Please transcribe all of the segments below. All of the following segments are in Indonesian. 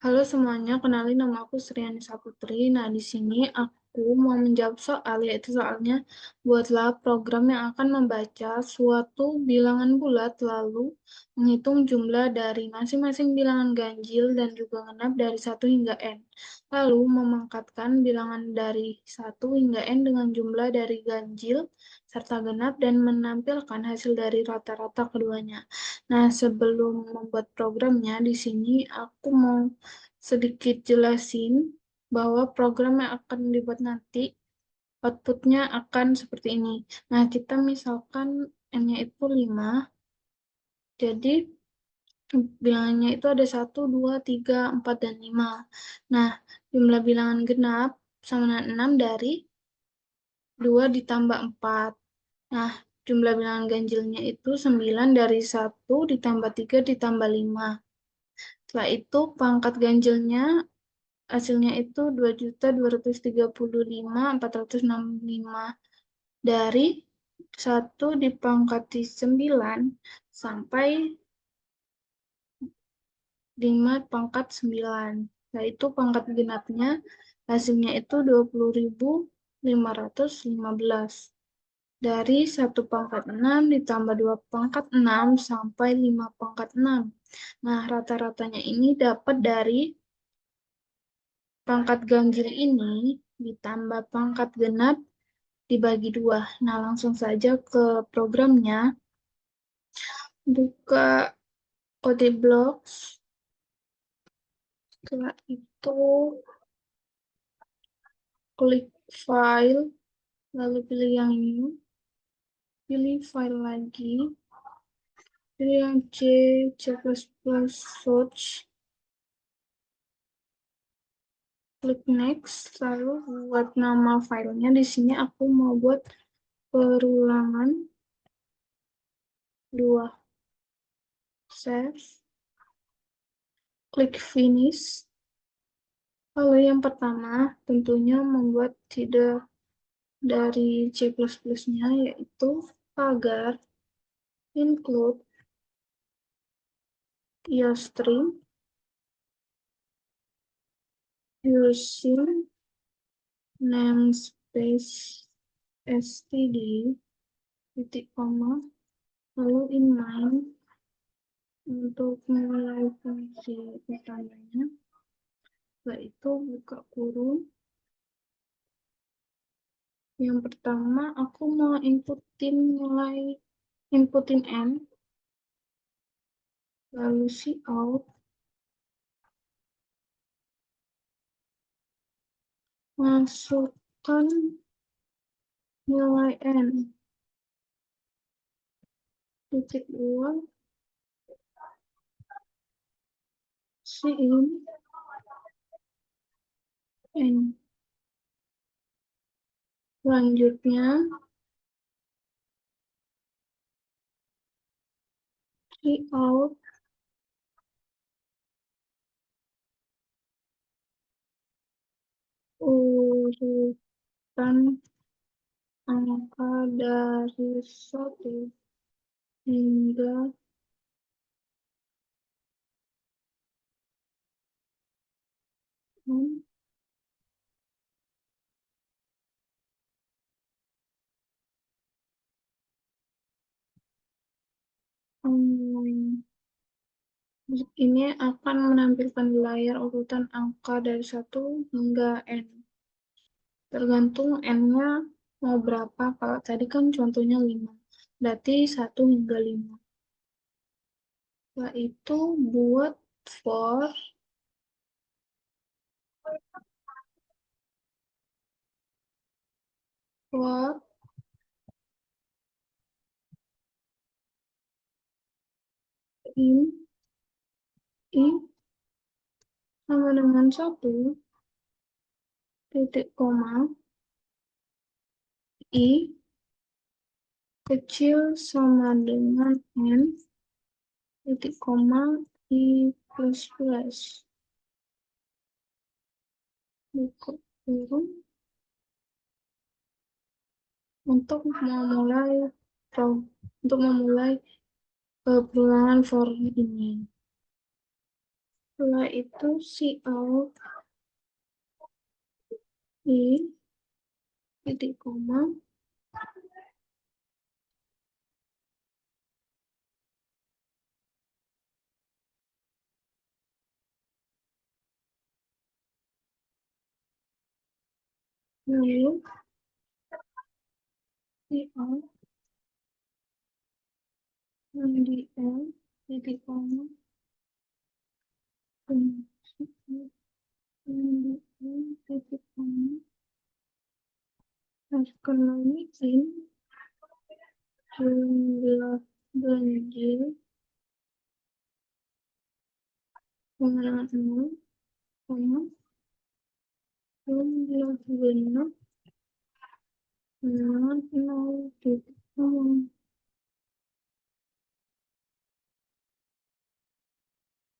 Halo semuanya, kenalin nama aku Sriani Saputri. Nah, di sini aku mau menjawab soal, yaitu soalnya buatlah program yang akan membaca suatu bilangan bulat lalu menghitung jumlah dari masing-masing bilangan ganjil dan juga genap dari 1 hingga n. Lalu memangkatkan bilangan dari 1 hingga n dengan jumlah dari ganjil serta genap dan menampilkan hasil dari rata-rata keduanya. Nah, sebelum membuat programnya, di sini aku mau sedikit jelasin bahwa program yang akan dibuat nanti outputnya akan seperti ini. Nah, kita misalkan n-nya itu 5, jadi bilangannya itu ada 1, 2, 3, 4, dan 5. Nah, jumlah bilangan genap sama dengan 6 dari 2 ditambah 4. Nah, jumlah bilangan ganjilnya itu 9 dari 1 ditambah 3 ditambah 5. Setelah itu pangkat ganjilnya hasilnya itu 2.235.465 dari 1 dipangkati 9 sampai 5 pangkat 9. Nah, itu pangkat genapnya hasilnya itu 20.515 dari 1 pangkat 6 ditambah 2 pangkat 6 sampai 5 pangkat 6. Nah, rata-ratanya ini dapat dari pangkat ganjil ini ditambah pangkat genap dibagi 2. Nah, langsung saja ke programnya. Buka kode blocks. Setelah itu, klik file, lalu pilih yang new. Pilih file lagi. Pilih yang C++ search. Klik next, lalu buat nama filenya. Di sini aku mau buat perulangan 2. Save. Klik finish. Lalu yang pertama tentunya membuat tidak dari C++-nya, yaitu pagar include iostream using namespace std titik koma lalu inline untuk mulai fungsi utamanya. Setelah itu buka kurung. Yang pertama aku mau inputin n, lalu cout, masukkan nilai n, titik 2, in n. Selanjutnya cout urutan angka dari 1 hingga 6. Ini akan menampilkan di layar urutan angka dari 1 hingga n. Tergantung n-nya mau berapa. Kalau tadi kan contohnya 5. Berarti 1 hingga 5. Setelah itu buat for in i sama dengan 1 titik koma i kecil sama dengan n titik koma i plus plus. Buka kurung untuk memulai perulangan for ini. Setelah itu Cout I titik koma lalu Cout MDL titik koma MDL titik koma sekali jumlah ganjil dengan 0, koma jumlah genap dengan 0 titik koma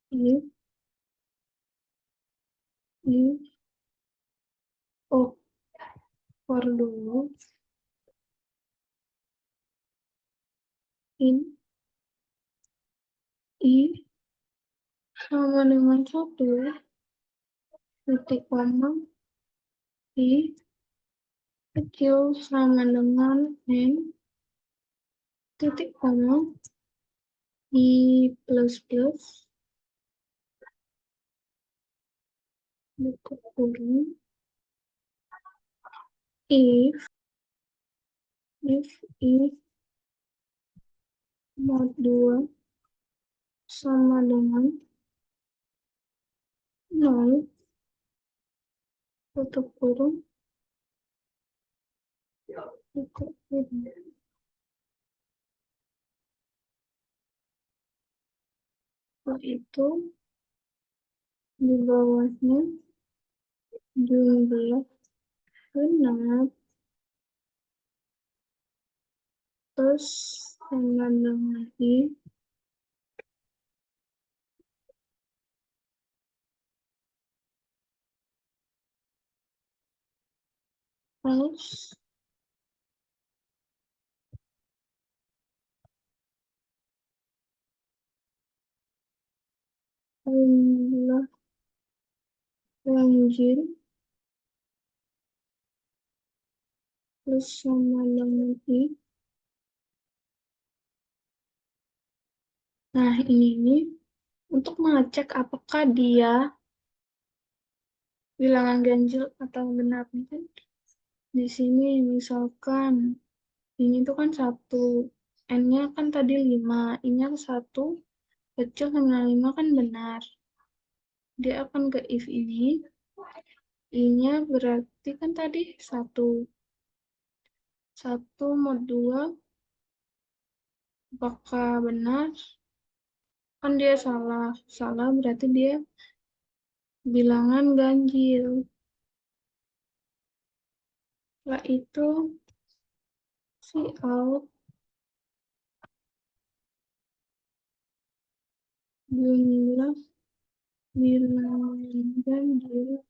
if if oh for dulu in I sama dengan 1 titik koma I kecil sama dengan N titik koma I plus plus buka kurung if I mod 2 sama dengan 0 tutup kurung buka kurung setelah itu di bawahnya jumlah genap plus sama dengan I plus jumlah ganjil plus sama dengan I. Nah, ini untuk mengecek apakah dia bilangan ganjil atau genap. Kan di sini misalkan ini tuh kan 1, N-nya kan tadi 5, I-nya 1, kecil sama 5 kan benar. Dia akan ke if ini, I-nya berarti kan tadi 1. 1 mod 2, apakah benar? Kan dia salah. Salah berarti dia bilangan ganjil. Setelah itu Cout jumlah bilangan ganjil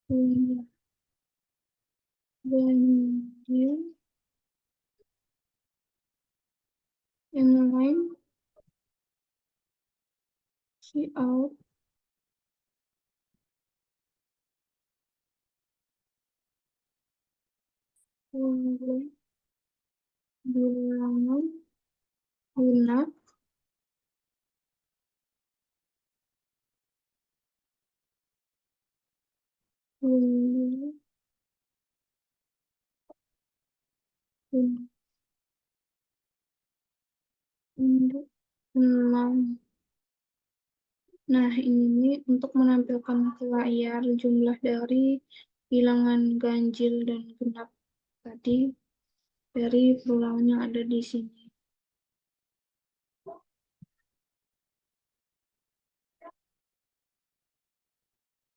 jumlah ganjil yang lain Cout jumlah bilangan genap jumlah genap untuk 6. Nah, ini untuk menampilkan ke layar jumlah dari bilangan ganjil dan genap tadi dari perulangan yang ada di sini.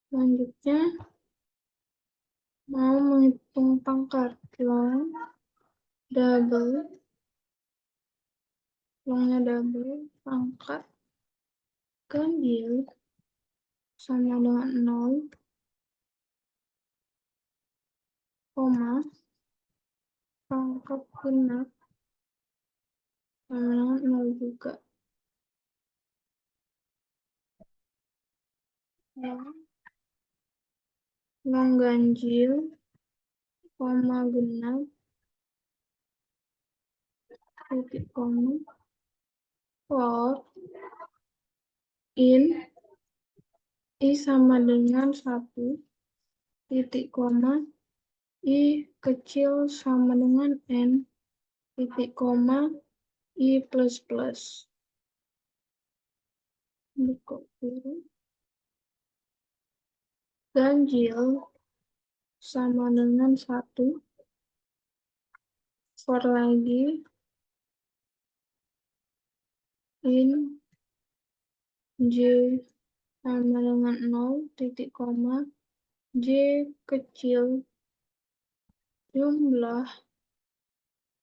Selanjutnya, mau menghitung pangkat longnya double, pangkat ganjil sama dengan 0, 0, pangkat genap sama dengan 0 juga. Yang ganjil, koma genap, titik koma, for in I sama dengan 1, titik koma, I kecil sama dengan N, titik koma, I plus plus. Buka kurung. Ganjil sama dengan 1, for lagi, in J sama dengan 0, titik koma, J kecil, jumlah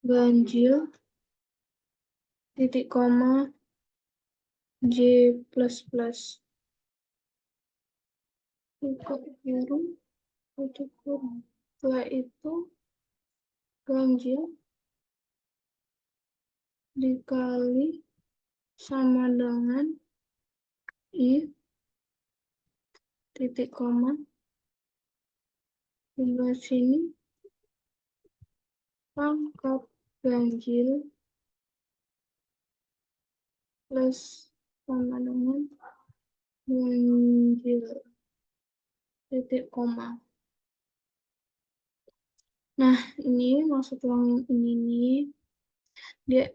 ganjil, titik koma, J plus plus. Buka kurung, tutup kurung. Setelah itu ganjil dikali sama dengan I titik koma, hingga sini pangkat ganjil plus sama dengan ganjil titik koma. Nah, ini maksud uang ini nih, dia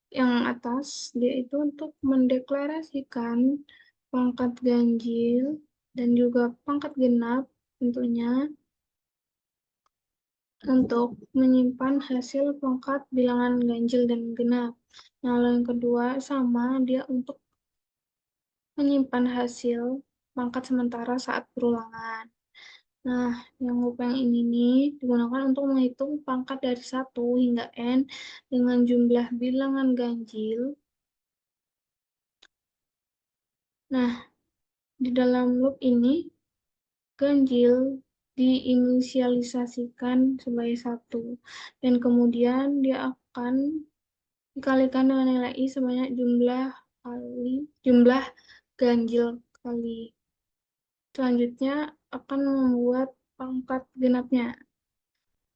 yang atas, dia itu untuk mendeklarasikan pangkat ganjil dan juga pangkat genap tentunya untuk menyimpan hasil pangkat bilangan ganjil dan genap. Nah, lalu yang kedua sama dia untuk menyimpan hasil pangkat sementara saat berulangan. Nah, yang yang ini nih digunakan untuk menghitung pangkat dari 1 hingga N dengan jumlah bilangan ganjil. Nah, di dalam loop ini, ganjil diinisialisasikan sebagai 1, dan kemudian dia akan dikalikan dengan nilai I sebanyak jumlah ganjil kali. Selanjutnya akan membuat pangkat genapnya.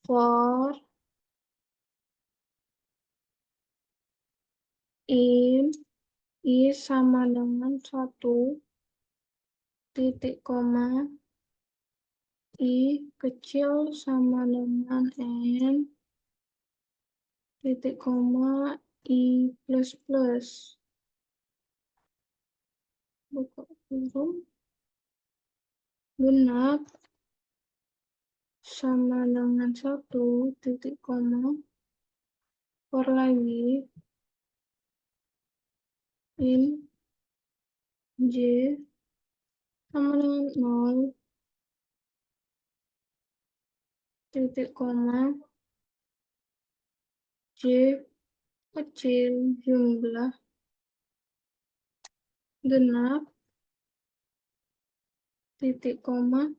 For in I sama dengan 1, titik koma, I kecil sama dengan N, titik koma, I plus plus. Buka kurung, genap sama dengan 1, titik koma, for lagi, in J sama dengan 0, titik koma, J kecil jumlah genap, titik koma,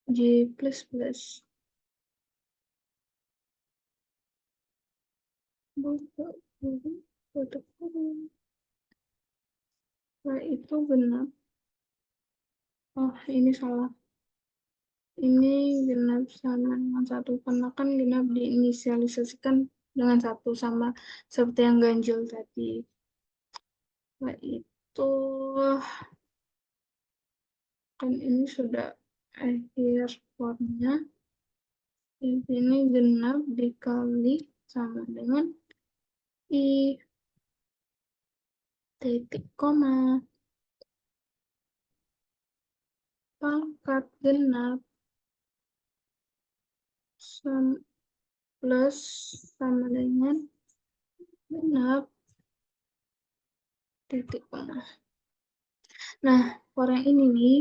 J plus plus. Buka kurung, tutup kurung. Setelah itu genap. Oh, ini salah. Ini genap sama dengan 1, karena kan genap diinisialisasikan dengan 1 sama seperti yang ganjil tadi. Setelah itu kan ini sudah akhir formnya. Di sini genap dikali sama dengan I titik koma, pangkat genap plus sama dengan genap titik koma. Nah, for yang ini nih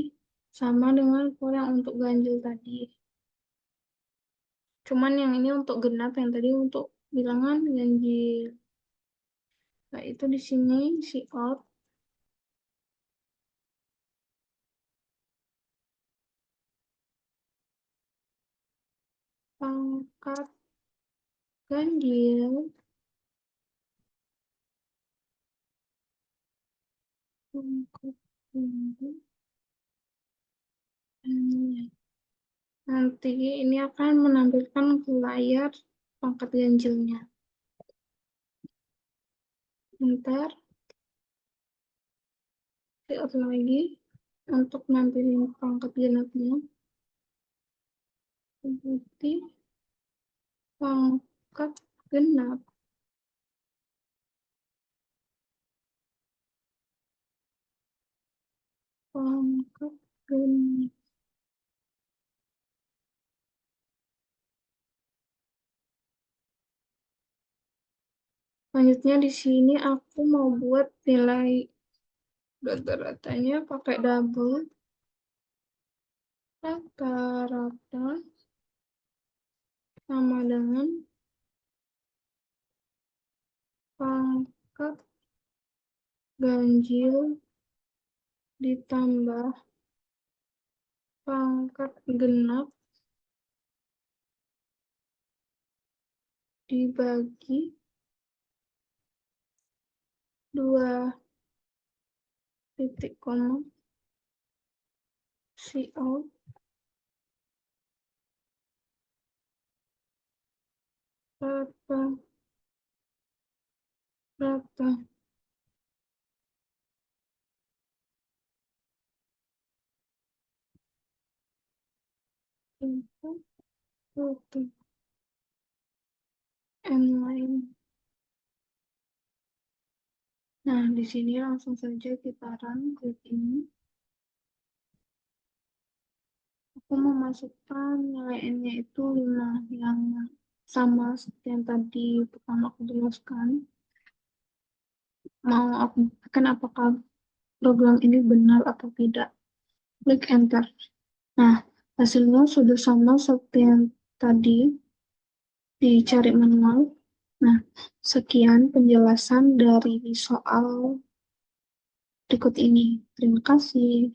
sama dengan for yang untuk ganjil tadi. Cuman yang ini untuk genap, yang tadi untuk bilangan ganjil. Nah, itu di sini si out pangkat ganjil, pangkat ganjil, nanti ini akan menampilkan ke layar pangkat ganjilnya. Ntar lihat lagi untuk nampilin pangkat genapnya seperti pangkat genap. Pangkat genap. Selanjutnya di sini aku mau buat nilai rata-ratanya pakai double. Rata-rata sama dengan pangkat ganjil ditambah pangkat genap dibagi 2 titik koma Cout rata-rata input output n lain. Nah, di sini langsung saja kita run klik ini. Aku memasukkan nilai n-nya itu 5 yang sama seperti yang tadi pertama aku jelaskan. Mau aku buktikan apakah program ini benar atau tidak. Klik enter. Nah, hasilnya sudah sama seperti yang tadi dicari manual. Nah, sekian penjelasan dari soal berikut ini. Terima kasih.